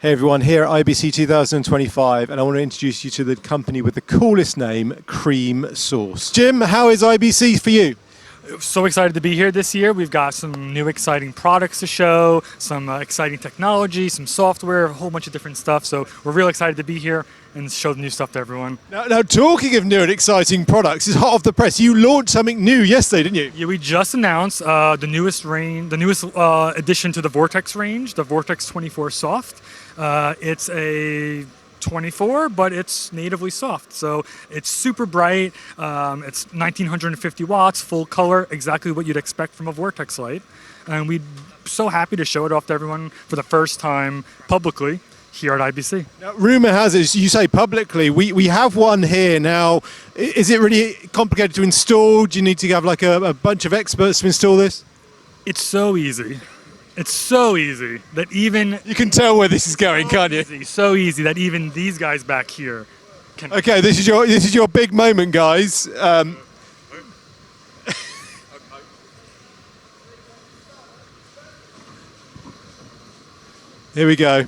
Hey everyone, here at IBC 2025, and I want to introduce you to the company with the coolest name, Creamsource. Jim, how is IBC for you? So excited to be here this year. We've got some new exciting products to show, some exciting technology, some software, a whole bunch of different stuff. So we're real excited to be here and show the new stuff to everyone. Now talking of new and exciting products, it's hot off the press. You launched something new yesterday, didn't you? Yeah, we just announced the newest addition to the Vortex range, the Vortex24 Soft. It's a 24, but it's natively soft, so it's super bright. It's 1950 watts, full color, exactly what you'd expect from a Vortex light, and we're so happy to show it off to everyone for the first time publicly here at IBC. Now, rumor has it, you say publicly, we have one here now. Is it really complicated to install? Do you need to have like a bunch of experts to install this? It's so easy. It's so easy that even... You can tell where this is going, can't you? So easy that even these guys back here can... Okay, this is your big moment, guys. Here we go.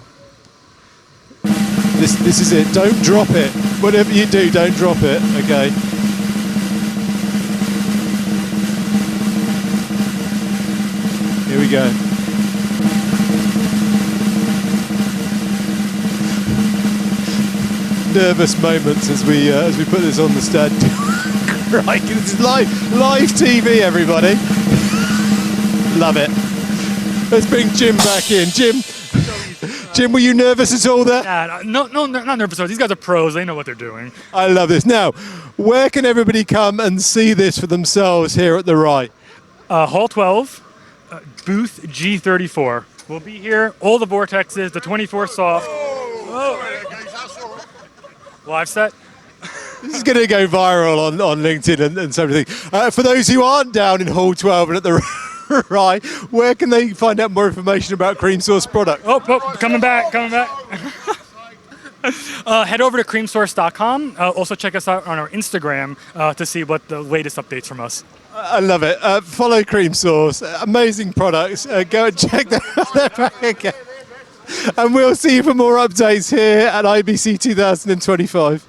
This is it. Don't drop it. Whatever you do, don't drop it. Okay. Here we go. Nervous moments as we put this on the stand. Right, this is live TV, everybody. Love it. Let's bring Jim back in. Jim, were you nervous at all there? No, not nervous. These guys are pros. They know what they're doing. I love this. Now, where can everybody come and see this for themselves here at the RAI? Hall 12, booth G34. We'll be here. All the Vortexes, the 24 Soft. Live set. This is going to go viral on LinkedIn and so everything. For those who aren't down in Hall 12 and at the RAI, where can they find out more information about Creamsource product? Oh, coming back. Head over to creamsource.com. Also check us out on our Instagram to see what the latest updates from us. I love it. Follow Creamsource. Amazing products. Go and check them out again. And we'll see you for more updates here at IBC 2025.